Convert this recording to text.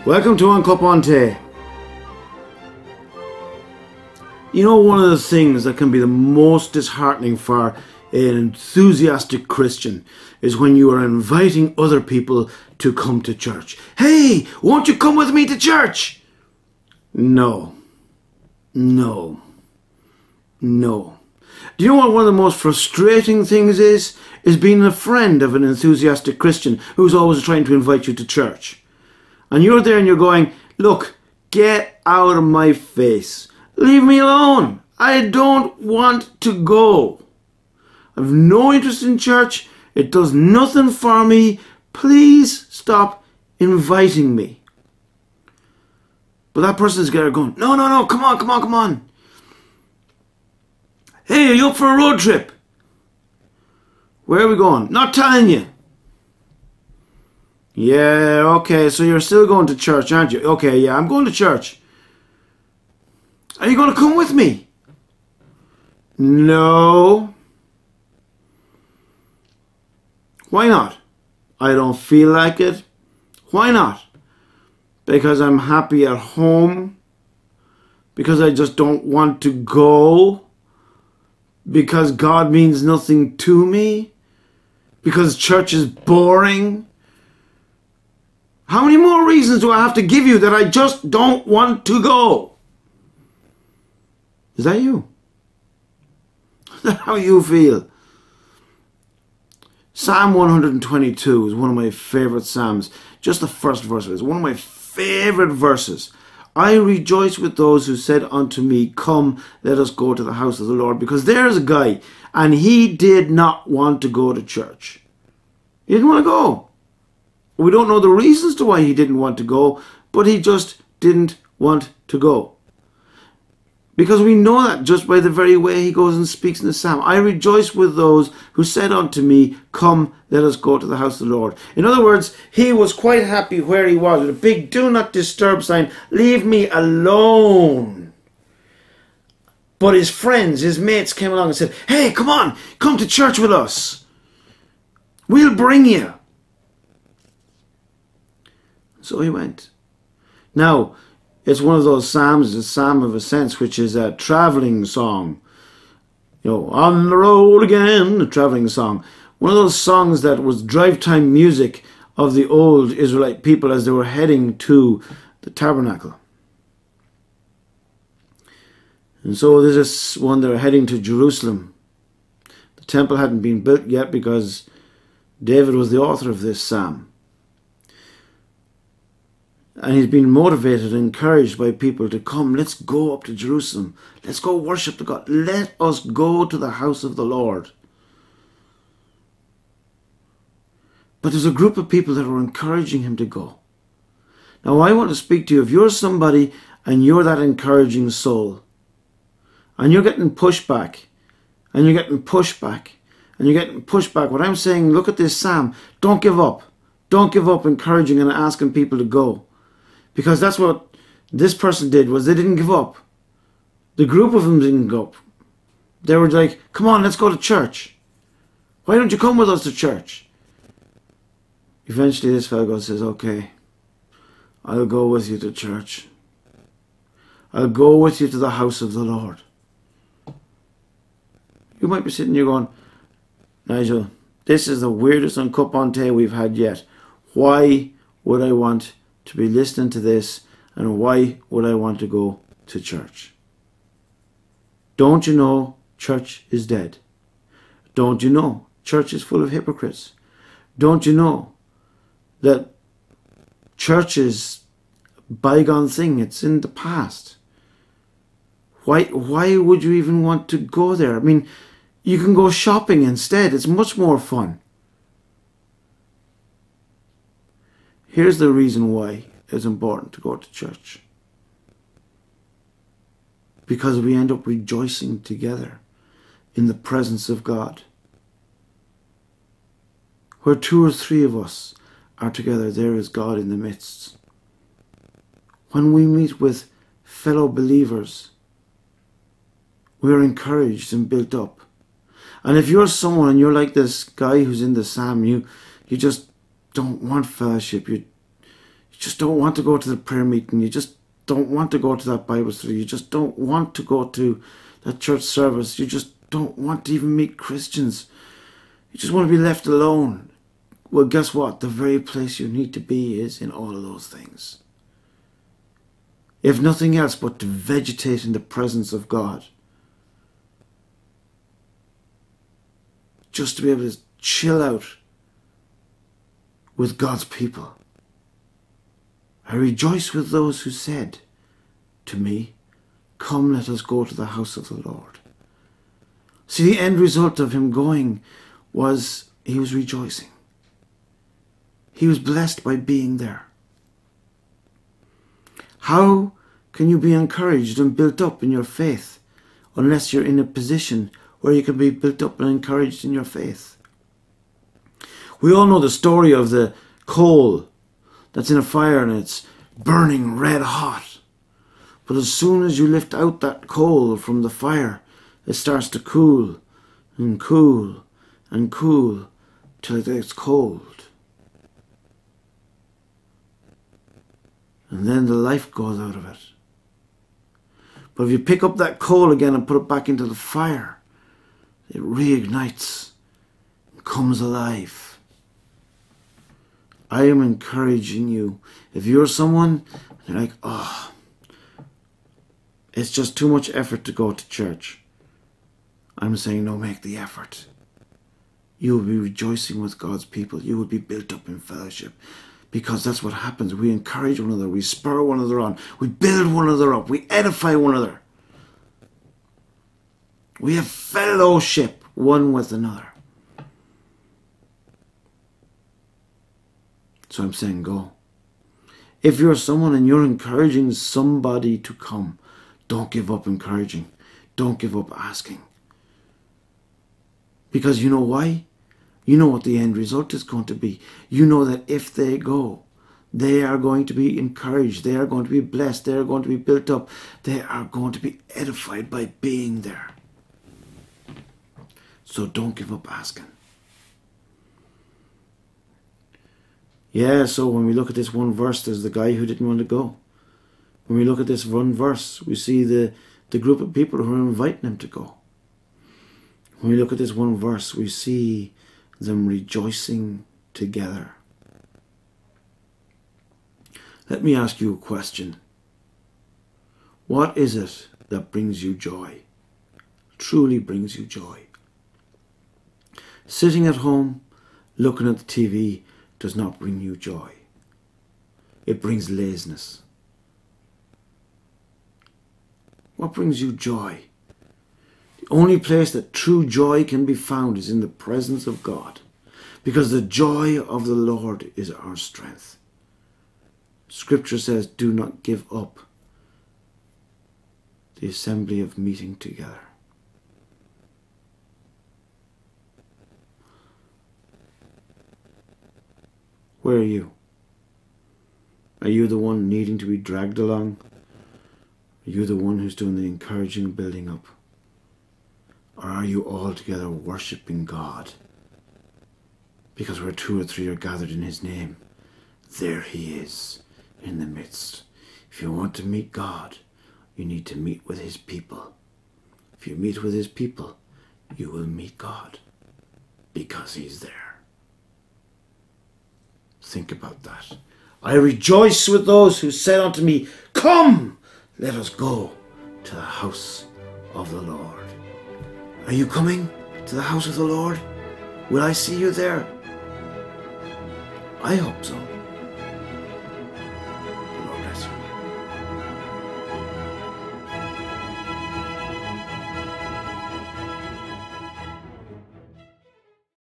Welcome to cupán. You know, one of the things that can be the most disheartening for an enthusiastic Christian is when you are inviting other people to come to church. Hey, won't you come with me to church? No. Do you know what one of the most frustrating things is? Is being a friend of an enthusiastic Christian who's always trying to invite you to church. And you're there and you're going, look, get out of my face. Leave me alone. I don't want to go. I've no interest in church. It does nothing for me. Please stop inviting me. But that person's going, no, come on. Hey, are you up for a road trip? Where are we going? Not telling you. Yeah, okay, so you're still going to church, aren't you? Okay, yeah, I'm going to church. Are you going to come with me? No. Why not? I don't feel like it. Why not? Because I'm happy at home. Because I just don't want to go. Because God means nothing to me. Because church is boring. How many more reasons do I have to give you that I just don't want to go? Is that you? Is that how you feel? Psalm 122 is one of my favourite psalms. Just the first verse is one of my favourite verses. I rejoice with those who said unto me, come, let us go to the house of the Lord. Because there's a guy, and he did not want to go to church. He didn't want to go. We don't know the reasons to why he didn't want to go, but he just didn't want to go. Because we know that just by the very way he goes and speaks in the psalm. I rejoice with those who said unto me, come, let us go to the house of the Lord. In other words, he was quite happy where he was with a big do not disturb sign. Leave me alone. But his friends, his mates came along and said, hey, come on, come to church with us. We'll bring you. So he went. Now, it's one of those psalms, a psalm of ascents, which is a travelling song. You know, on the road again, a travelling song. One of those songs that was drive-time music of the old Israelite people as they were heading to the tabernacle. And so there's this one, they're heading to Jerusalem. The temple hadn't been built yet because David was the author of this psalm. And he's been motivated and encouraged by people to come. Let's go up to Jerusalem. Let's go worship the God. Let us go to the house of the Lord. But there's a group of people that are encouraging him to go. Now I want to speak to you. If you're somebody and you're that encouraging soul, and you're getting pushed back, and you're getting pushed back, and you're getting pushed back, what I'm saying, look at this psalm. Don't give up. Don't give up encouraging and asking people to go. Because that's what this person did, was they didn't give up. The group of them didn't give up. They were like, come on, let's go to church. Why don't you come with us to church? Eventually this fellow goes and says, okay, I'll go with you to church. I'll go with you to the house of the Lord. You might be sitting here going, Nigel, this is the weirdest cupán we've had yet. Why would I want to be listening to this, and why would I want to go to church? Don't you know church is dead? Don't you know church is full of hypocrites? Don't you know that church is a bygone thing? It's in the past. Why would you even want to go there? I mean, you can go shopping instead. It's much more fun. Here's the reason why it's important to go to church. Because we end up rejoicing together in the presence of God. Where two or three of us are together, there is God in the midst. When we meet with fellow believers, we are encouraged and built up. And if you're someone and you're like this guy who's in the psalm, you just don't want fellowship. You You just don't want to go to the prayer meeting. You just don't want to go to that Bible study. You just don't want to go to that church service. You just don't want to even meet Christians. You just want to be left alone. Well, guess what? The very place you need to be is in all of those things. If nothing else but to vegetate in the presence of God. Just to be able to chill out with God's people. I rejoice with those who said to me, "Come, let us go to the house of the Lord." See, the end result of him going was he was rejoicing. He was blessed by being there. How can you be encouraged and built up in your faith unless you're in a position where you can be built up and encouraged in your faith? We all know the story of the coal that's in a fire and it's burning red hot. But as soon as you lift out that coal from the fire, it starts to cool and cool and cool till it gets cold. And then the life goes out of it. But if you pick up that coal again and put it back into the fire, it reignites and comes alive. I am encouraging you. If you're someone, you're like, oh, it's just too much effort to go to church. I'm saying, no, make the effort. You will be rejoicing with God's people. You will be built up in fellowship. Because that's what happens. We encourage one another. We spur one another on. We build one another up. We edify one another. We have fellowship one with another. So I'm saying go. If you're someone and you're encouraging somebody to come, don't give up encouraging. Don't give up asking. Because you know why? You know what the end result is going to be. You know that if they go, they are going to be encouraged. They are going to be blessed. They are going to be built up. They are going to be edified by being there. So don't give up asking. Yeah, so when we look at this one verse, there's the guy who didn't want to go. When we look at this one verse, we see the group of people who are inviting him to go. When we look at this one verse, we see them rejoicing together. Let me ask you a question. What is it that brings you joy? Truly brings you joy. Sitting at home, looking at the TV does not bring you joy. It brings laziness. What brings you joy? The only place that true joy can be found is in the presence of God. Because the joy of the Lord is our strength. Scripture says, do not give up the assembly of meeting together. Where are you? Are you the one needing to be dragged along? Are you the one who's doing the encouraging and building up? Or are you all together worshipping God? Because where 2 or 3 are gathered in his name, there he is in the midst. If you want to meet God, you need to meet with his people. If you meet with his people, you will meet God. Because he's there. Think about that. I rejoice with those who said unto me, come, let us go to the house of the Lord. Are you coming to the house of the Lord? Will I see you there? I hope so.